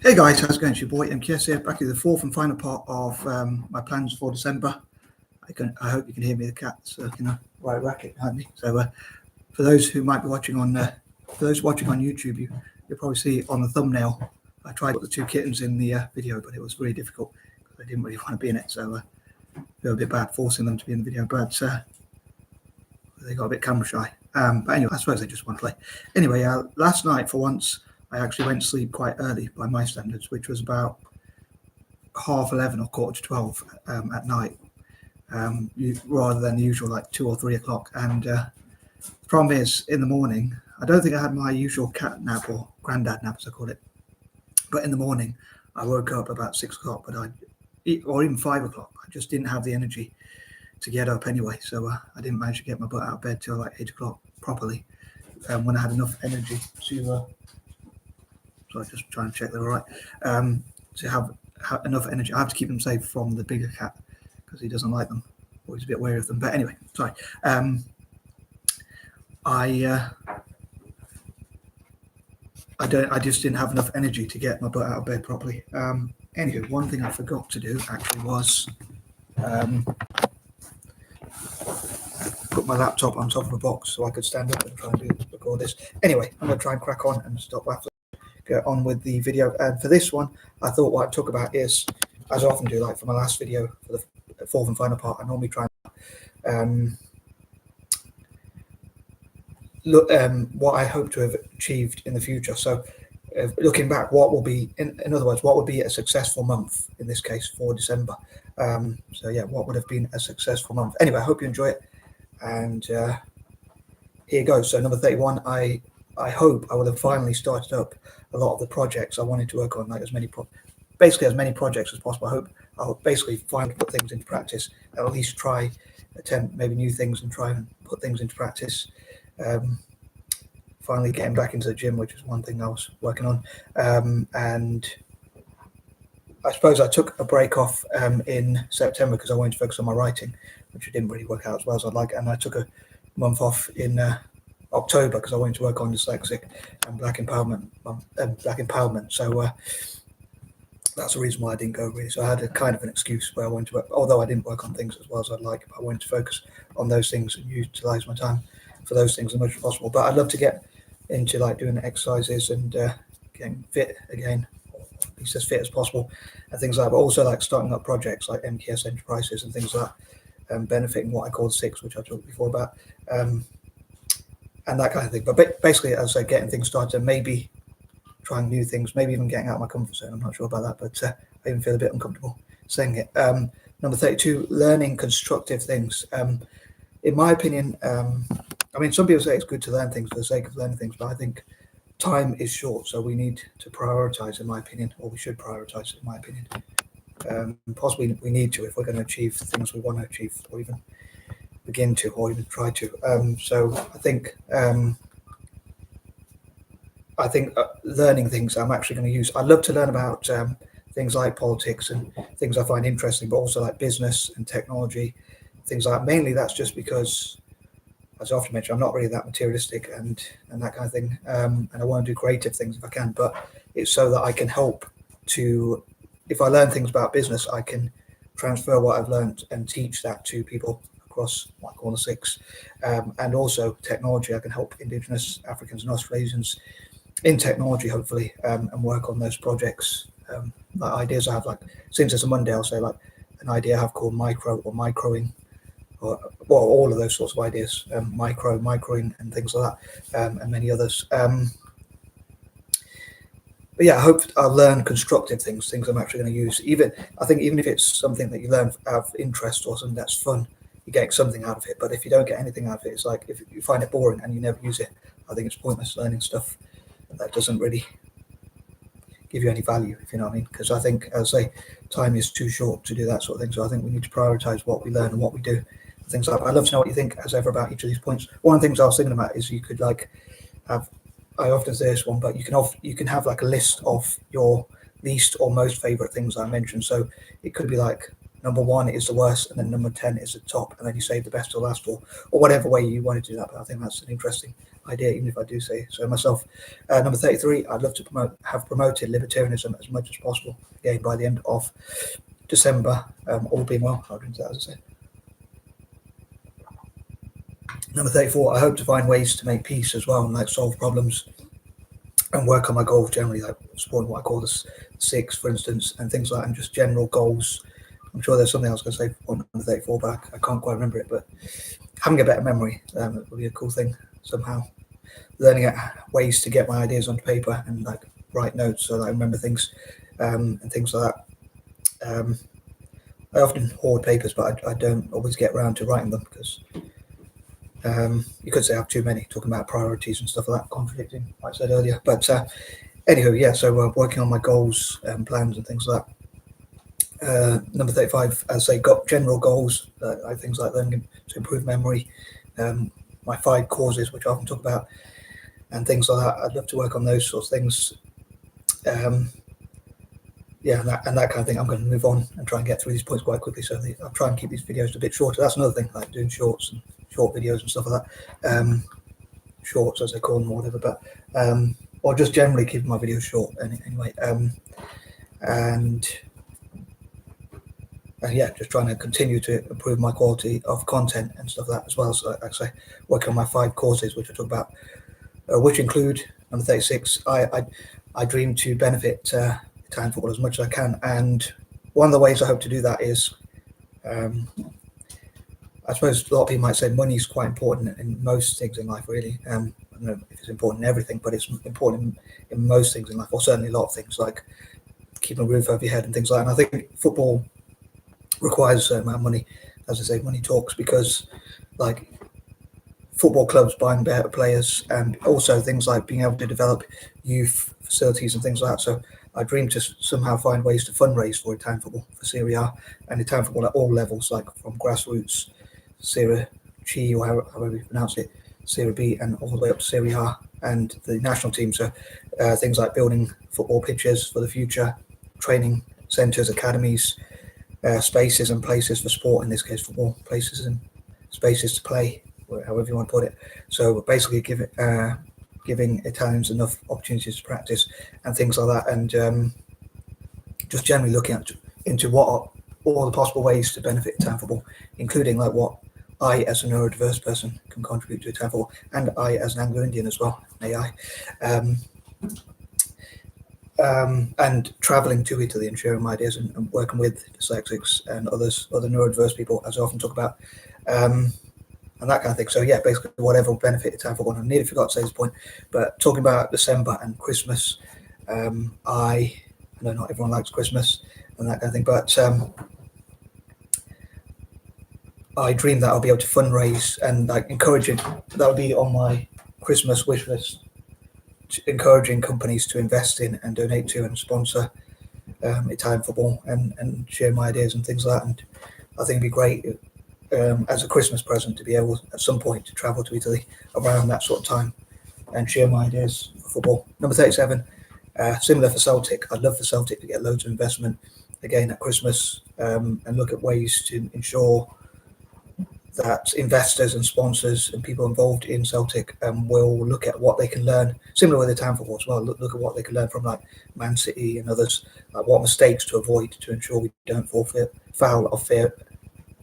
Hey guys, how's it going? It's your boy MKS here, back with the fourth and final part of my plans for December. I hope you can hear me. The cat's right racket behind me. So for those who might be watching on, for those watching on YouTube, you'll probably see on the thumbnail. I tried to put the two kittens in the video, but it was really difficult because I didn't really want to be in it. So I feel a bit bad forcing them to be in the video, but they got a bit camera shy. But anyway, I suppose they just want to play. Anyway, last night for once, I actually went to sleep quite early by my standards, which was about 11:30 or 11:45 at night, rather than the usual like 2 or 3 o'clock. And the problem is, in the morning, I don't think I had my usual cat nap or granddad nap, as I call it. But in the morning, I woke up about 6 o'clock, or even 5 o'clock. I just didn't have the energy to get up anyway. So I didn't manage to get my butt out of bed till like 8 o'clock properly, when I had enough energy to. So I just try and check they're all right. To have enough energy, I have to keep them safe from the bigger cat because he doesn't like them, or he's a bit wary of them. But anyway, sorry. I just didn't have enough energy to get my butt out of bed properly. Anyway, one thing I forgot to do actually was put my laptop on top of a box so I could stand up and try and record this. Anyway, I'm going to try and crack on and stop laughing. Get on with the video. And for this one, I thought what I'd talk about is, as I often do, like for my last video, for the fourth and final part, I normally try and look what I hope to have achieved in the future. So looking back, what will be, in other words, what would be a successful month in this case for December. So yeah, what would have been a successful month? Anyway, I hope you enjoy it. And here goes. So number 31, I hope I will have finally started up a lot of the projects I wanted to work on, like as many projects as possible. I hope I'll basically finally put things into practice, at least attempt maybe new things and try and put things into practice. Finally getting back into the gym, which is one thing I was working on. And I suppose I took a break off in September because I wanted to focus on my writing, which didn't really work out as well as I'd like. And I took a month off in October because I wanted to work on dyslexic and black empowerment. So that's the reason why I didn't go really. So I had a kind of an excuse where I wanted to work, although I didn't work on things as well as I'd like, but I wanted to focus on those things and utilize my time for those things as much as possible. But I'd love to get into like doing exercises and getting fit again, or at least as fit as possible, and things like that. But also like starting up projects like MKS Enterprises and things like that, benefiting what I call the six, which I talked before about. And that kind of thing. But basically, as I say, getting things started, and maybe trying new things, maybe even getting out of my comfort zone. I'm not sure about that, but I even feel a bit uncomfortable saying it. Number 32, learning constructive things. In my opinion, I mean, some people say it's good to learn things for the sake of learning things, but I think time is short, so we need to prioritize, in my opinion, or we should prioritize, in my opinion. Possibly we need to if we're going to achieve things we want to achieve, or even begin to, or even try to. So I think learning things I'm actually going to use. I'd love to learn about things like politics and things I find interesting, but also like business and technology, things like that. Mainly that's just because, as I often mention, I'm not really that materialistic and that kind of thing. And I want to do creative things if I can, but it's so that I can help to, if I learn things about business, I can transfer what I've learned and teach that to people across what I call the six. And also technology, I can help Indigenous Africans and Australasians in technology, hopefully, and work on those projects. Like ideas I have, like since it's a Monday, I'll say like an idea I have called micro or microing, or well, all of those sorts of ideas, microing and things like that, and many others. But yeah, I hope I'll learn constructive things I'm actually going to use. I think even if it's something that you learn out of interest or something that's fun, you're getting something out of it. But if you don't get anything out of it, it's like if you find it boring and you never use it, I think it's pointless learning stuff that doesn't really give you any value, if you know what I mean. Because I think, as I say, time is too short to do that sort of thing. So I think we need to prioritize what we learn and what we do. Things like that. I'd love to know what you think, as ever, about each of these points. One of the things I was thinking about is you could like have, I often say this one, but you can have like a list of your least or most favorite things I mentioned. So it could be like number 1 is the worst, and then number 10 is the top, and then you save the best to last for, or whatever way you want to do that. But I think that's an interesting idea, even if I do say so myself. Number 33, I'd love to have promoted libertarianism as much as possible, again, by the end of December, all being well. I'll drink that, as I say. Number 34, I hope to find ways to make peace as well, and like solve problems and work on my goals generally, like supporting what I call the 6, for instance, and things like that, and just general goals. I'm sure there's something else I was going to say on number 34, but I can't quite remember it. But having a better memory would be a cool thing somehow. Learning ways to get my ideas onto paper and like write notes so that I remember things and things like that. I often hoard papers, but I don't always get around to writing them because you could say I have too many, talking about priorities and stuff like that, contradicting what I said earlier. But anywho, yeah, so working on my goals and plans and things like that. Number 35, as I say, got general goals, things like learning to improve memory, my 5 causes, which I often talk about, and things like that. I'd love to work on those sorts of things. Yeah, and that kind of thing. I'm going to move on and try and get through these points quite quickly. So I'll try and keep these videos a bit shorter. That's another thing, like doing shorts and short videos and stuff like that. Shorts, as they call them, or whatever. But or just generally keeping my videos short anyway. And yeah, just trying to continue to improve my quality of content and stuff like that as well. So like I say, working on my 5 courses, which I talk about, which include number 36. I dream to benefit Italian football as much as I can, and one of the ways I hope to do that is, I suppose a lot of people might say money is quite important in most things in life, really. I don't know if it's important in everything, but it's important in most things in life, or certainly a lot of things, like keeping a roof over your head and things like that. And I think football requires a certain amount of money. As I say, money talks, because like football clubs buying better players, and also things like being able to develop youth facilities and things like that. So I dream to somehow find ways to fundraise for Italian football, for Serie A, and Italian football at all levels, like from grassroots, Serie C, or however you pronounce it, Serie B, and all the way up to Serie A and the national team. So things like building football pitches for the future, training centres, academies, spaces and places for sport, in this case football, places and spaces to play, however you want to put it. So basically giving Italians enough opportunities to practice and things like that, and just generally looking into what are all the possible ways to benefit Italian football, including like what I as a neurodiverse person can contribute to Italian football, and I as an Anglo-Indian as well, AI. And traveling to Italy and sharing my ideas and working with dyslexics and other neurodiverse people, as I often talk about, and that kind of thing. So yeah, basically whatever will benefit Italian football. I nearly forgot to say this point, but talking about December and Christmas, I know not everyone likes Christmas and that kind of thing, but I dream that I'll be able to fundraise and like encouraging, that'll be on my Christmas wish list, encouraging companies to invest in and donate to and sponsor Italian football and share my ideas and things like that. And I think it'd be great as a Christmas present to be able at some point to travel to Italy around that sort of time and share my ideas for football. Number 37, similar for Celtic. I'd love for Celtic to get loads of investment again at Christmas and look at ways to ensure that investors and sponsors and people involved in Celtic will look at what they can learn, similar with Italian football as well, look at what they can learn from like Man City and others, like what mistakes to avoid to ensure we don't fall foul of fair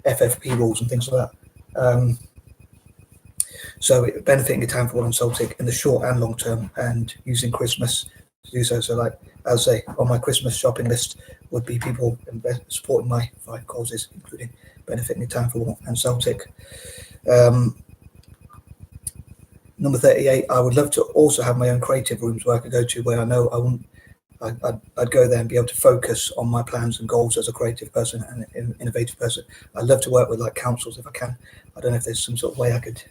FFP rules and things like that. So benefiting Italian football and Celtic in the short and long term, and using Christmas to do so. So like, as I say, on my Christmas shopping list would be people supporting my 5 causes, including benefiting Italian football and Celtic. Number 38, I would love to also have my own creative rooms where I could go to, where I know I'd go there and be able to focus on my plans and goals as a creative person and an innovative person. I'd love to work with like councils if I can. I don't know if there's some sort of way I could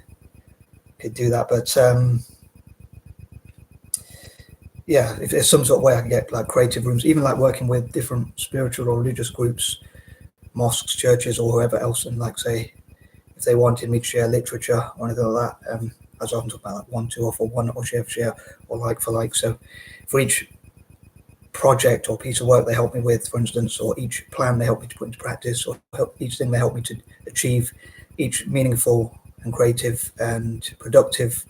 do that, but yeah, if there's some sort of way I can get like creative rooms, even like working with different spiritual or religious groups, mosques, churches, or whoever else, and like say if they wanted me to share literature or anything like that, as I often talk about, like 1, 2, or for one, or share for share, or like for like. So for each project or piece of work they help me with, for instance, or each plan they help me to put into practice, or each thing they help me to achieve, each meaningful and creative and productive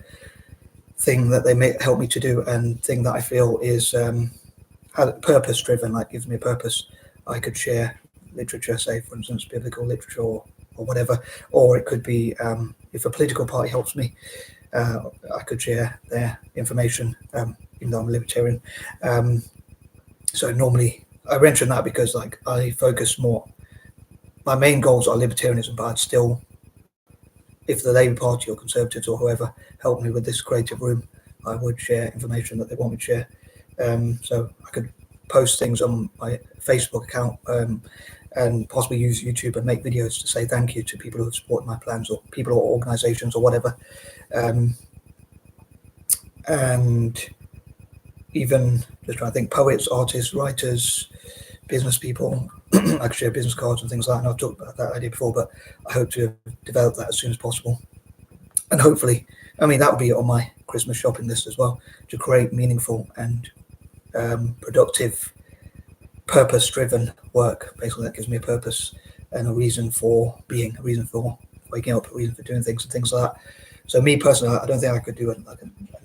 thing that they may help me to do, and thing that I feel is purpose driven, like gives me a purpose. I could share literature, say for instance biblical literature or whatever, or it could be if a political party helps me, I could share their information, even though I'm a libertarian. So normally I mention that because like I focus more, my main goals are libertarianism, but I'd still, if the Labour Party or Conservatives or whoever helped me with this creative room, I would share information that they want me to share. So I could post things on my Facebook account and possibly use YouTube and make videos to say thank you to people who have supported my plans, or people or organisations or whatever. And even just trying to think, poets, artists, writers, business people. I could share business cards and things like that, and I've talked about that idea before, but I hope to develop that as soon as possible. And hopefully, I mean, that would be on my Christmas shopping list as well, to create meaningful and productive, purpose-driven work. Basically, that gives me a purpose and a reason for being, a reason for waking up, a reason for doing things and things like that. So me personally, I don't think I could do a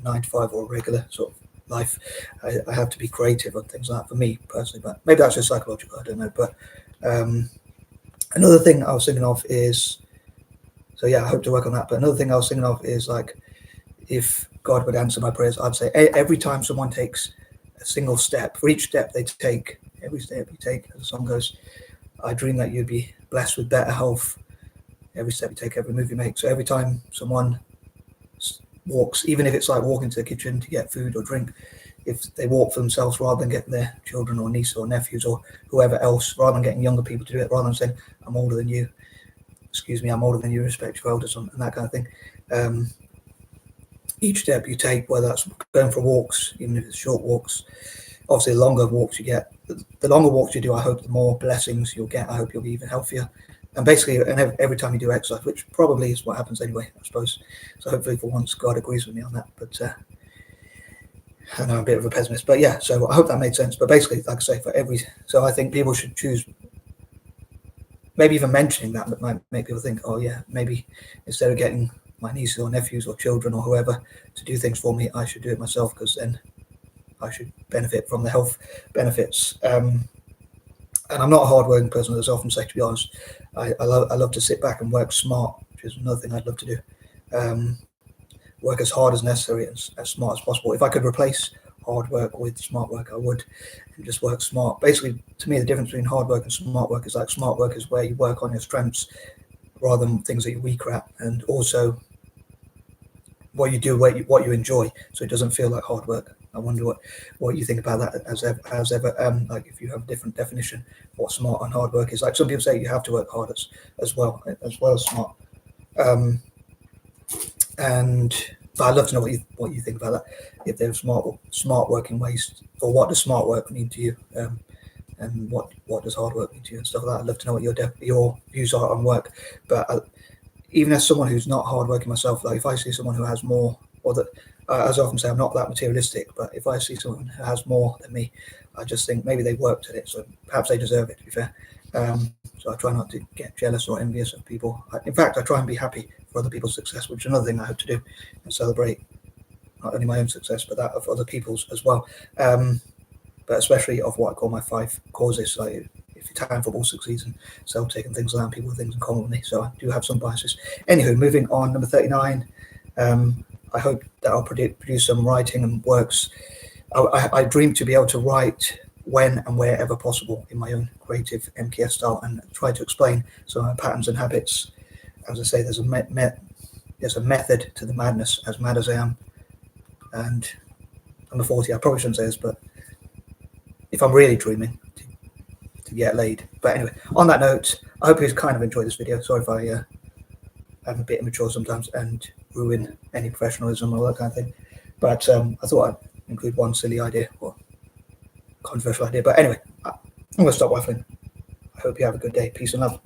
9 to 5 or a regular sort of life. I have to be creative and things like that for me personally, but maybe that's just psychological, I don't know. But another thing I was thinking of is, so yeah, I hope to work on that. But another thing I was thinking of is, like, if God would answer my prayers, I'd say every time someone takes a single step, for each step they take, every step you take, as the song goes, I dream that you'd be blessed with better health. Every step you take, every move you make. So every time someone walks, even if it's like walking to the kitchen to get food or drink, if they walk for themselves rather than getting their children or niece or nephews or whoever else, rather than getting younger people to do it, rather than saying, I'm older than you, excuse me, I'm older than you, respect your elders, and that kind of thing. Each step you take, whether that's going for walks, even if it's short walks, obviously the longer walks you get, the longer walks you do, I hope the more blessings you'll get. I hope you'll be even healthier. And basically, and every time you do exercise, which probably is what happens anyway, I suppose. So hopefully for once God agrees with me on that. But I know I'm a bit of a pessimist, but yeah, so I hope that made sense. But basically, like I say, so I think people should choose, maybe even mentioning that might make people think, oh yeah, maybe instead of getting my nieces or nephews or children or whoever to do things for me, I should do it myself, because then I should benefit from the health benefits. And I'm not a hard-working person, as I often say, to be honest. I love to sit back and work smart, which is another thing I'd love to do. Work as hard as necessary and as smart as possible. If I could replace hard work with smart work, I would, and just work smart. Basically, to me, the difference between hard work and smart work is, like, smart work is where you work on your strengths rather than things that you're weaker at, and also what you do, what you enjoy, so it doesn't feel like hard work. I wonder what you think about that as ever. Like, if you have a different definition of what smart and hard work is. Like, some people say you have to work hard as well as smart. But I'd love to know what you think about that. If there's smart working ways, or what does smart work mean to you, and what does hard work mean to you and stuff like that. I'd love to know what your views are on work. But even as someone who's not hardworking myself, like, if I see someone who has more, or that, as I often say, I'm not that materialistic, but if I see someone who has more than me, I just think maybe they worked at it, so perhaps they deserve it, to be fair. So I try not to get jealous or envious of people. In fact, I try and be happy for other people's success, which is another thing I hope to do, and celebrate not only my own success, but that of other people's as well. But especially of what I call my 5 causes. Like, if Italian football succeeds and Celtic and things like that, people have things in common with me. So I do have some biases. Anywho, moving on, number 39. I hope that I'll produce some writing and works. I dream to be able to write when and wherever possible in my own creative MKS style, and try to explain some of my patterns and habits. As I say, there's a method to the madness, as mad as I am. And I'm 40. I probably shouldn't say this, but if I'm really dreaming to get laid. But anyway, on that note, I hope you kind of enjoyed this video. Sorry if I am a bit immature sometimes and ruin any professionalism or that kind of thing. But I thought I'd include one silly idea or controversial idea. But anyway, I'm going to stop waffling. I hope you have a good day. Peace and love.